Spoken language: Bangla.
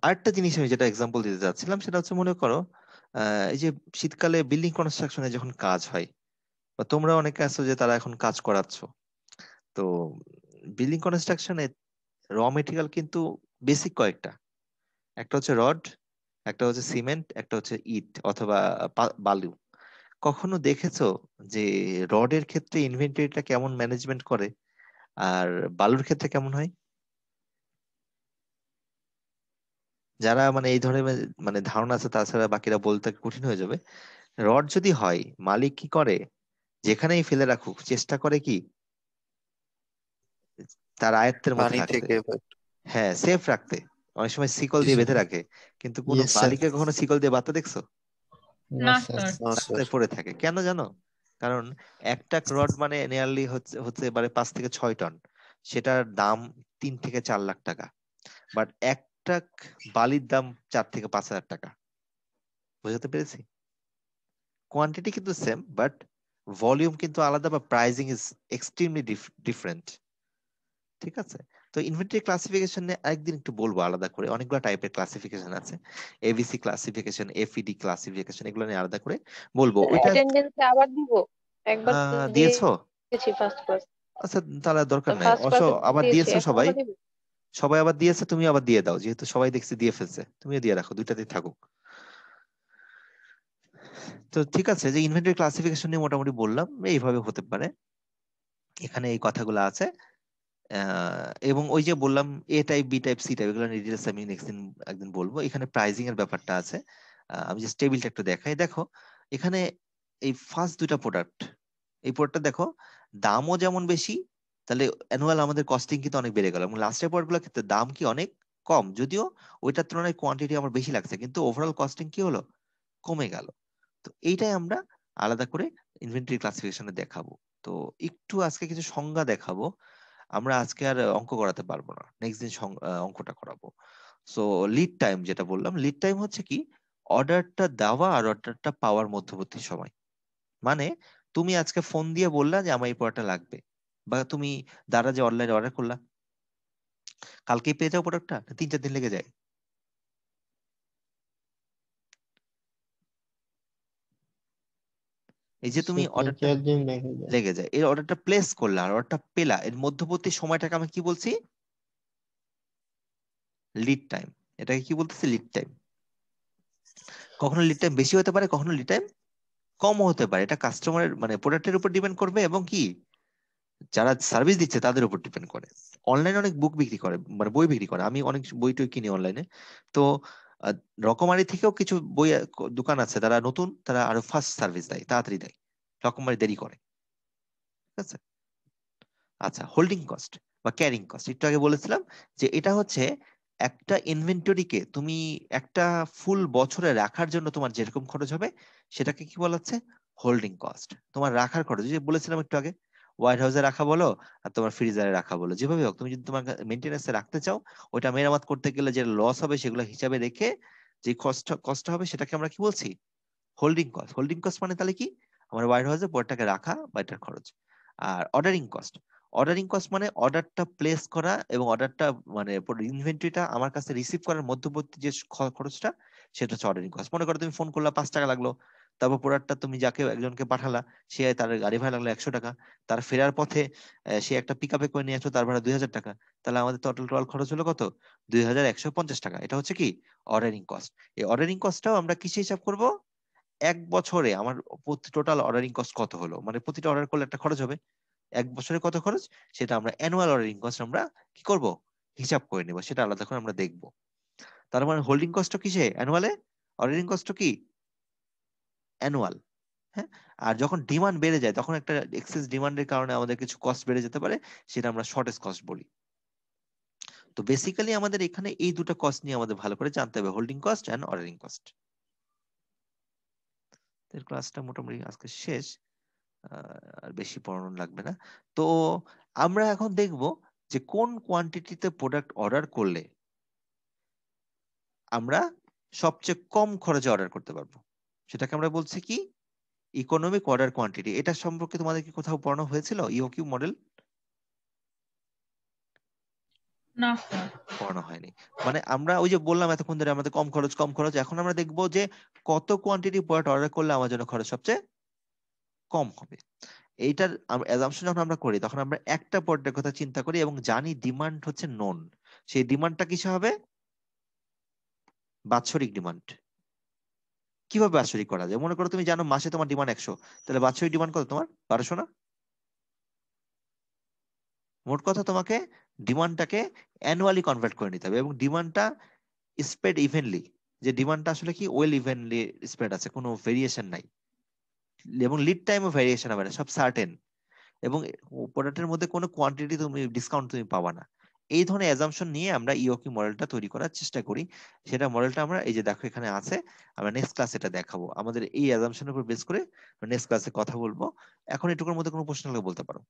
আরেকটা জিনিস আমি যেটা এক্সাম্পল দিতে চাচ্ছিলাম সেটা হচ্ছে, মনে করো এই যে শীতকালে বিল্ডিং কনস্ট্রাকশনে যখন কাজ হয়, বা তোমরা অনেকে আছো যে তারা এখন কাজ করাচ্ছ, তো বিল্ডিং কনস্ট্রাকশনে র মেটেরিয়াল কিন্তু বেসিক কয়েকটা। একটা হচ্ছে রড, একটা হচ্ছে সিমেন্ট, একটা হচ্ছে ইট অথবা বালু। কখনো দেখেছো যে রডের ক্ষেত্রে ইনভেন্টরিটা কেমন ম্যানেজমেন্ট করে আর বালুর ক্ষেত্রে কেমন হয়? যারা মানে এই ধরনের মানে ধারণা আছে, তাছাড়া বাকিরা বলতে কঠিন হয়ে যাবে। রড যদি হয়, মালিক কি করে, যেখানেই ফেলে রাখুক চেষ্টা করে কি তার আয়ত্তের মধ্যে পানি রাখতে। থেকে। হ্যাঁ, সেফ রাখতে। অনেক সময় শিকল দিয়ে বেঁধে রাখে, কিন্তু কোনো ইয়েস স্যার। বালিকে কখনো শিকল দিয়ে বাঁধতে দেখছো? না না স্যার। স্যার। No sir. রাস্তায় পড়ে থাকে কেন জানো? কারণ একটা রড মানে নিয়ারলি হচ্ছে হচ্ছে এবারে 5 থেকে 6 টন। সেটার দাম 3 থেকে 4 লাখ টাকা। বাট একটা বালির দাম 4 থেকে 5 হাজার টাকা। বুঝতে পেরেছি? কোয়ান্টিটি কিন্তু সেম, বাট ভলিউম কিন্তু আলাদা, বা প্রাইসিং ইজ এক্সট্রিমলি ডিফারেন্ট। ঠিক আছে? তো ইনভেন্টরি ক্লাসিফিকেশন নিয়ে একদিন একটু বলবো আলাদা করে, অনেকগুলো টাইপের ক্লাসিফিকেশন আছে। এবিসি ক্লাসিফিকেশন, এফইডি ক্লাসিফিকেশন, এগুলো নিয়ে আলাদা করে বলবো ওইটা। অ্যাটেন্ডেন্স আবার দিব? একবার তো দিয়েছো? দিয়েছি ফার্স্ট ক্লাস। আচ্ছা, তাহলে দরকার নাই ফার্স্ট অবশ্য। ক্লাসে আবার দিয়েছি, দিয়েছো এখন সবাই? আবার দিব? সবাই আবার দিয়েছে, তুমি আবার দিয়ে দাও, যেহেতু সবাই দেখছি দিয়ে ফেলছে, তুমিও দিয়ে রাখো, দুইটাতেই থাকুক। তো ঠিক আছে, যে ইনভেন্টরি ক্লাসিফিকেশন নিয়ে মোটামুটি বললাম এইভাবে হতে পারে, এখানে এই কথাগুলো আছে। এবং ওই যে বললাম A type, B type, C type, এগুলো ডিটেলস আমি নেক্সট দিন একদিন বলবো। এখানে প্রাইজিং এর ব্যাপারটা আছে। আমি যে টেবিলটা একটু দেখাই, দেখো এখানে এই ফার্স্ট দুইটা প্রোডাক্ট, এই প্রোডাক্টটা দেখো দামও যেমন বেশি, তাহলে অ্যানুয়াল আমাদের কস্টিং কিন্তু অনেক বেড়ে গেল, এবং লাস্টের প্রোডাক্টগুলোর ক্ষেত্রে দাম কি অনেক কম, যদিও ওইটার তুলনায় কোয়ান্টিটি আমার বেশি লাগছে, কিন্তু ওভারঅল কস্টিং কি হলো, কমে গেল। তো এইটাই আমরা আলাদা করে ইনভেন্টরি ক্লাসিফিকেশনে দেখাবো। তো একটু আজকে কিছু সংজ্ঞা দেখাবো। আমরা আজকে আর অঙ্ক করাতে পারবো না, নেক্সট দিন অঙ্কটা করাবো। সো লিড টাইম যেটা বললাম, লিড টাইম হচ্ছে কি, অর্ডারটা দেওয়া আর অর্ডারটা পাওয়ার মধ্যবর্তী সময়। মানে তুমি আজকে ফোন দিয়ে বললা যে আমার এই প্রোডাক্টটা লাগবে, বা তুমি দ্বারা যে অনলাইনে অর্ডার করলা, কালকেই পেয়ে যাও প্রোডাক্টটা, 3-4 দিন লেগে যায়? এই যে তুমি স্যার তিন অর্ডারটা চার দিন লেগে যায়। লেগে যায়, এই অর্ডারটা প্লেস করলা আর অর্ডারটা পেলা, এর মধ্যবর্তী সময়টাকে আমি কি বলছি, লিড টাইম। এটাকে কি বলতেছি, লিড টাইম। কখনো লিড টাইম বেশি হতে পারে, কখনো লিড টাইম কম হতে পারে, এটা কাস্টমারের মানে প্রোডাক্টের উপর ডিপেন্ড করবে, এবং কি যারা সার্ভিস দিচ্ছে তাদের উপর ডিপেন্ড করে। অনলাইনে অনেক বুক বিক্রি করে, মানে বই বিক্রি করে, আমি অনেক বই টই কিনি অনলাইনে। তো আহ, রকমারি থেকেও কিছু বই দোকান আছে, তারা নতুন, তারা আরো ফাস্ট সার্ভিস দেয়, তাড়াতাড়ি দেয়, রকমারি দেরি করে। ঠিক আছে? আচ্ছা, হোল্ডিং কস্ট বা ক্যারিং কস্ট একটু আগে বলেছিলাম, যে এটা হচ্ছে একটা ইনভেন্টরিকে তুমি একটা ফুল বছরে রাখার জন্য তোমার যেরকম খরচ হবে, সেটাকে কি বলা হচ্ছে, হোল্ডিং কস্ট। তোমার রাখার খরচ, যে বলেছিলাম একটু আগে, ওয়ার হাউসে রাখা বলো আর তোমার ফ্রিজারে রাখা বলো, যেভাবে হোক, তুমি যদি তোমার মেনটেন্যান্সে রাখতে চাও, ওইটা মেরামত করতে গেলে যে লস হবে সেগুলো হিসাবে রেখে যে কষ্ট কষ্ট হবে, সেটাকে আমরা কি বলছি, হোল্ডিং কস্ট। হোল্ডিং কস্ট মানে তাহলে কি, আমার ওয়ার হাউসে প্রোডাক্টটাকে রাখা বা এটার খরচ। আর অর্ডারিং কস্ট, অর্ডারিং কস্ট মানে অর্ডারটা প্লেস করা এবং অর্ডারটা মানে ইনভেন্টরিটা আমার কাছে রিসিভ করার মধ্যবর্তী যে খরচটা, সেটা হচ্ছে অর্ডারিং কস্ট। মনে করো তুমি ফোন করলা, 5 টাকা লাগলো, তারপর প্রোডাক্টটা তুমি যাকে একজনকে পাঠালা, সে তার গাড়ি ভাড়া লাগলো 100 টাকা, তার ফেরার পথে সে একটা পিক আপে করে নিয়ে আসলো, তার ভাড়া 2000 টাকা। তাহলে আমাদের টোটাল খরচ হলো কত, 2150 টাকা। এটা হচ্ছে কি, অর্ডারিং কস্ট। এই অর্ডারিং কস্টটাও আমরা কিসে হিসাব করব, এক বছরে আমার টোটাল অর্ডারিং কস্ট কত হলো, মানে প্রতিটা অর্ডার করলে একটা খরচ হবে, এক বছরে কত খরচ, সেটা আমরা অ্যানুয়াল অর্ডারিং কস্ট আমরা কি করব, হিসাব করে নিব, সেটা আলাদা করে আমরা দেখব। তার মানে হোল্ডিং কস্ট কিসে, অ্যানুয়ালে, অর্ডারিং কস্ট কি অ্যানুয়াল। হ্যাঁ। আর যখন ডিমান্ড বেড়ে যায়, তখন একটা এক্সেস ডিমান্ডের কারণে আমাদের কিছু কস্ট বেড়ে যেতে পারে, সেটা আমরা শর্টেজ কস্ট বলি। তো বেসিক্যালি আমাদের এখানে এই দুটো কস্ট নিয়ে আমাদের ভালো করে জানতে হবে, holding cost and ordering cost. ক্লাসটা মোটামুটি আজকে শেষ, আর বেশি পড়ানো লাগবে না। তো আমরা এখন দেখব যে কোন কোয়ান্টিটিতে প্রোডাক্ট অর্ডার করলে আমরা সবচেয়ে কম খরচে অর্ডার করতে পারবো, সেটাকে আমরা বলছি কি, ইকোনমিক অর্ডার কোয়ান্টিটি। এটা সম্পর্কে তোমাদের কি কোথাও পড়ানো হয়েছিল, ইওকিউ মডেল? না স্যার। পড়ানো হয়নি। মানে আমরা ওই যে বললাম এতক্ষণ ধরে আমাদের কম খরচ কম খরচ, এখন আমরা দেখবো যে কত কোয়ান্টিটি প্রোডাক্ট অর্ডার করলে আমার জন্য খরচ সবচেয়ে কম হবে। এইটার অ্যাজাম্পশন যখন আমরা করি তখন আমরা একটা প্রোডাক্টের কথা চিন্তা করি এবং জানি ডিমান্ড হচ্ছে নোন। সেই ডিমান্ডটা কিসে হবে? বাৎসরিক ডিমান্ড। কিভাবে বাৎসরিক করা যায়? মনে করো তুমি জানো মাসে তোমার ডিমান্ড 100, তাহলে বাৎসরিক ডিমান্ড কত তোমার? 1200 না? মোট কথা তোমাকে ডিমান্ডটাকে অ্যানুয়ালি কনভার্ট করে নিতে হবে এবং ডিমান্ডটা স্প্রেড ইভেনলি, যে ডিমান্ডটা আসলে কি ওয়েল ইভেনলি স্প্রেড আছে, কোনো ভেরিয়েশন নাই, এবং লিড টাইমও ভেরিয়েশন হবে না, সব সার্টেন, এবং প্রোডাক্টের মধ্যে কোনো কোয়ান্টিটি তুমি ডিসকাউন্ট তুমি পাবা না। এই ধরনের অ্যাজাম্পশন নিয়ে আমরা ইওকি মডেলটা তৈরি করার চেষ্টা করি। সেটা মডেলটা আমরা এই যে দেখো এখানে আছে, আমরা নেক্সট ক্লাসে এটা দেখাবো। আমাদের এই অ্যাজাম্পশনের উপর বেস করে নেক্সট ক্লাসে কথা বলবো। এখন এটুকুর মধ্যে কোনো প্রশ্ন হলে বলতে পারো।